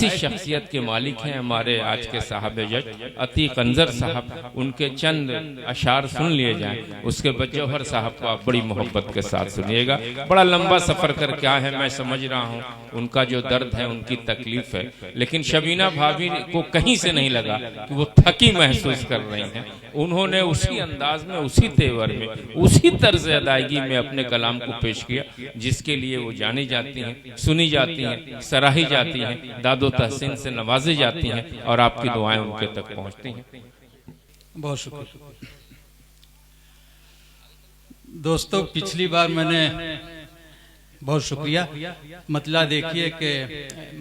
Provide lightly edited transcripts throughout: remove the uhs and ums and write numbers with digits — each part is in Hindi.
ऐसी शख्सियत के मालिक हैं हमारे आज के साहब जज अतीक अंजर साहब। उनके चंद अशार सुन लिए जाएं, उसके बाद जौहर साहब को आप बड़ी मोहब्बत के साथ सुनिएगा। बड़ा लंबा सफर कर क्या है, मैं समझ रहा हूँ उनका जो दर्द है, उनकी तकलीफ है, लेकिन शबीना भाभी को कहीं से नहीं लगा कि वो थकी महसूस कर रही हैं। उन्होंने उसी अंदाज में, उसी तेवर में, उसी तर्ज अदायगी में अपने कलाम को पेश किया जिसके लिए वो जानी जाती हैं, सुनी जाती हैं, सराही जाती हैं, दादो तहसीन से नवाजी जाती हैं और आपकी दुआएं उनके तक पहुंचती हैं। बहुत शुक्रिया दोस्तों। पिछली बार मैंने बहुत शुक्रिया मतला देखिए कि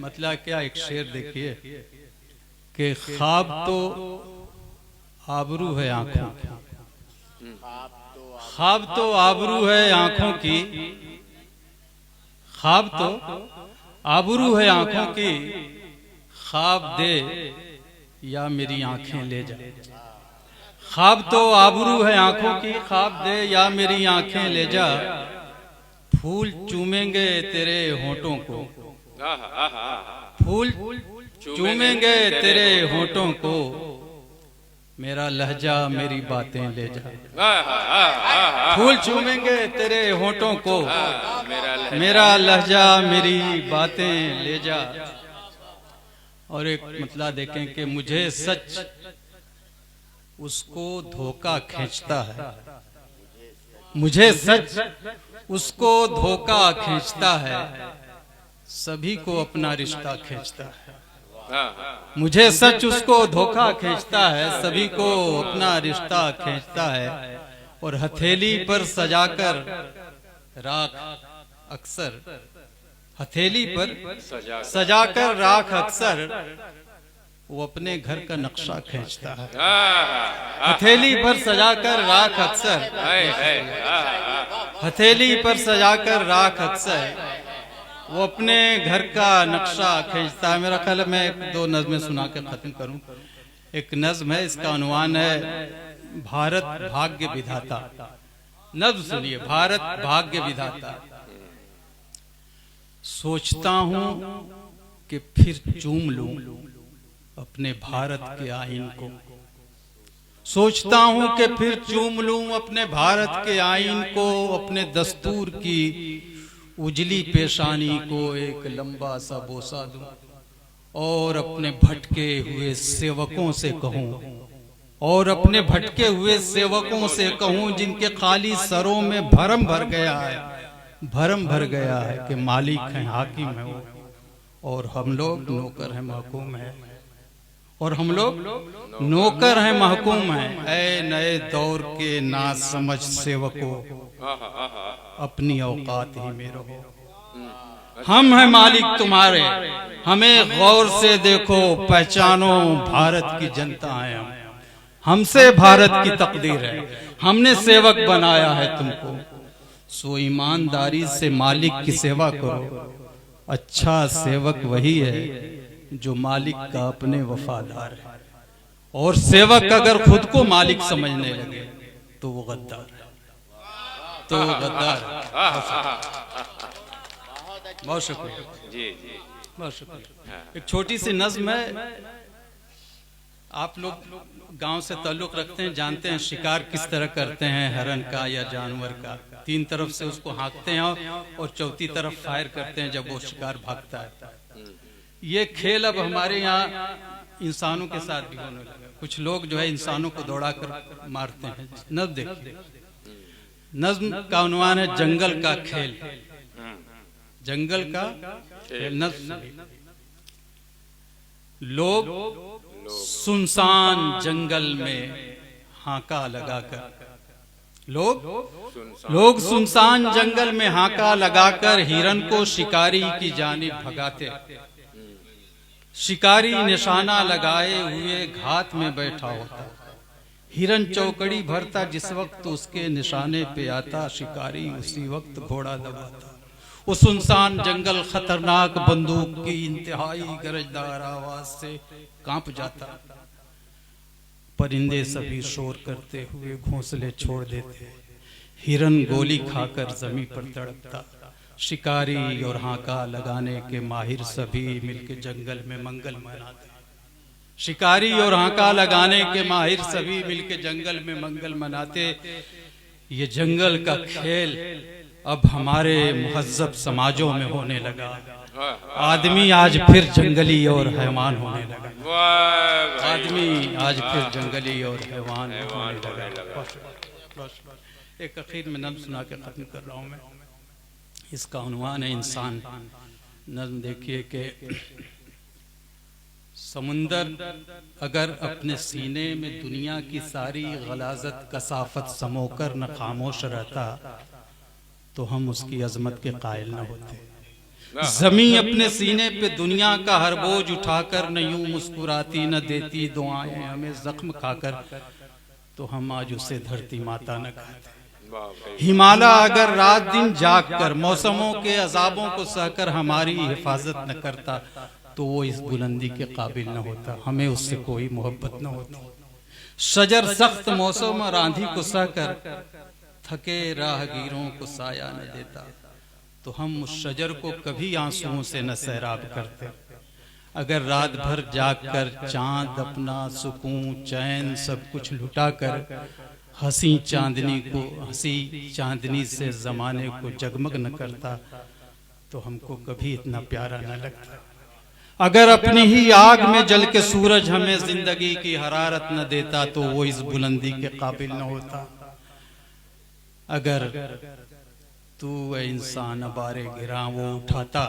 मतला क्या, एक शेर देखिए कि ख्वाब तो आबरू है आंखों की, ख्वाब तो आबरू है आंखों की, ख्वाब तो आबरू है आंखों की, ख्वाब दे या मेरी आंखें ले जा। ख्वाब तो आबरू है आंखों की, ख्वाब दे या मेरी आंखें ले जा। फूल चूमेंगे तेरे होठों को, फूल चूमेंगे तेरे होठों को, मेरा लहजा मेरी बातें ले जा। फूल चूमेंगे तेरे होठों को, मेरा लहजा मेरी बातें ले जा। और एक मतलब देखें कि मुझे सच उसको धोखा खींचता है, मुझे सच उसको धोखा खींचता है, सभी को अपना रिश्ता खींचता है। मुझे सच उसको धोखा खींचता है, सभी को अपना रिश्ता खींचता है। और हथेली पर सजाकर राख अक्सर, हथेली पर सजाकर राख अक्सर, वो अपने घर का नक्शा खींचता है। हथेली पर सजाकर राख अक्सर, हथेली पर सजाकर राख अक्सर, वो अपने घर का नक्शा खींचता है। मेरा ख्याल है मैं दो नज़में सुना के खत्म करूं। एक नज्म है, इसका अनुमान है भारत भाग्य विधाता। नज्म सुनिए, भारत भाग्य विधाता। सोचता हूं कि फिर चूम लूं अपने भारत के आईन को, सोचता हूं कि फिर चूम लूं अपने भारत के आईन को, अपने दस्तूर की उजली पेशानी को एक लंबा सा बोसा दूं और अपने भटके हुए सेवकों से कहूं, और अपने भटके हुए सेवकों से कहूं जिनके खाली सरों में भरम भर गया है, भरम भर गया है कि मालिक हैं, हाकिम है वो, और हम लोग नौकर हैं, महकूम है, और हम लोग नौकर हैं, महकूम हैं। ऐ नए दौर के ना समझ सेवकों, अपनी औकात ही में रहो। हम हैं मालिक तुम्हारे, हमें गौर से देखो, पहचानो भारत की जनता है हम, हमसे भारत की तकदीर है, हमने सेवक बनाया है तुमको। सो ईमानदारी से मालिक की सेवा करो। अच्छा सेवक वही है जो मालिक का अपने वफादार है, और सेवक अगर खुद को मालिक समझने लगे तो वो गद्दार है, तो वो गद्दार है। बहुत शुक्रिया जी, बहुत शुक्रिया। एक छोटी सी नज्म है, आप लोग गांव से ताल्लुक रखते हैं, जानते हैं शिकार किस तरह करते हैं हिरन का या जानवर का। तीन तरफ से उसको हाँकते हैं और चौथी तरफ फायर करते हैं जब वो शिकार भागता है। ये खेल अब हमारे यहाँ इंसानों के साथ भी होने लगा। कुछ लोग जो है इंसानों को दौड़ा कर मारते हैं। नज्म देखिए, नज्म का उन्वान है जंगल का खेल। जंगल का खेल। नज्म, लोग सुनसान जंगल में हाका लगाकर, लोग सुनसान जंगल में हाका लगाकर हिरन को शिकारी की जानिब भगाते। शिकारी निशाना लगाए हुए घात में बैठा होता, हिरन चौकड़ी भरता, जिस वक्त उसके निशाने पे आता शिकारी उसी वक्त घोड़ा दबाता। वो सुनसान जंगल खतरनाक बंदूक की इंतहाई गरजदार आवाज से कांप जाता। परिंदे सभी शोर करते हुए घोंसले छोड़ देते। हिरन गोली खाकर जमीन पर तड़पता। शिकारी और हाका लगाने के माहिर सभी मिलके जंगल में मंगल मनाते। शिकारी और हाका लगाने के माहिर सभी मिलके जंगल में मंगल मनाते। ये जंगल का खेल अब हमारे मुहज्जब समाजों में होने लगा। आदमी आज फिर जंगली और हैवान होने लगा। आदमी आज फिर जंगली और हैवान होने लगा। एक आखिर में नज़्म सुना के खत्म कर रहा हूँ मैं। इसका उन्वान है इंसान। नज़्म देखिए कि समुंदर अगर अपने सीने में दुनिया की सारी गलाजत कसाफत समोकर न खामोश रहता तो हम उसकी अजमत के कायल न होते। जमीन अपने सीने पे दुनिया का हर बोझ उठाकर न यूं मुस्कुराती न देती दुआएं हमें जख्म खाकर तो हम आज उसे धरती माता न कहते। हिमालय अगर रात दिन जाग कर मौसमों के अजाबों को सहकर हमारी हिफाजत न करता तो वो इस बुलंदी के काबिल न होता। हमें उससे कोई मोहब्बत न होती। शजर सख्त मौसम और आंधी को सहकर थके राहगीरों को साया न देता तो हम उस शजर को कभी आंसुओं से न सैराब करते। अगर रात भर जाग कर चांद अपना सुकून चैन सब कुछ लुटा कर हंसी चांदनी से जमाने को जगमग न करता तो हमको कभी इतना प्यारा न लगता। अगर अपनी ही आग में जल के सूरज हमें जिंदगी की हरारत न देता तो वो इस बुलंदी के काबिल न होता। अगर तू इंसान बारे गिरा वो उठाता,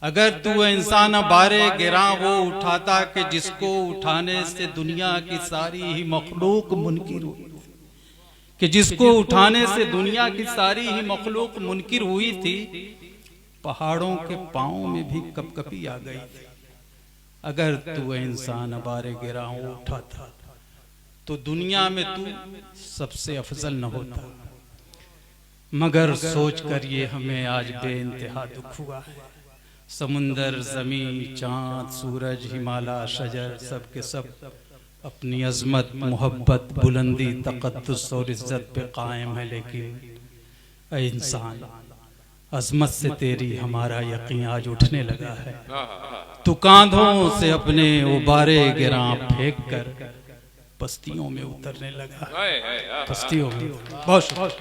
अगर तू इंसान बारे गिरा वो उठाता कि जिसको उठाने से दुनिया की सारी ही मखलूक मुनकिर हुई, कि जिसको उठाने से दुनिया की सारी ही मखलूक मुनकिर हुई थी। पहाड़ों के पांव में भी कपकपी आ गई थी। अगर तू इंसान बारे गिरा वो उठाता तो दुनिया में तू सबसे अफजल न होता। मगर सोच कर ये हमें आज बेइंतहा दुख हुआ है। समुंदर जमीन चांद सूरज हिमालय शजर सब के सब अपनी अजमत मोहब्बत बुलंदी तकद्दुस और इज्जत पे कायम है, लेकिन ऐ इंसान अजमत से तेरी हमारा यकीन आज उठने लगा है। तू कांधों से अपने उबारे गिरा फेंक कर पस्तियों में उतरने लगा। पस्तियों में बहुत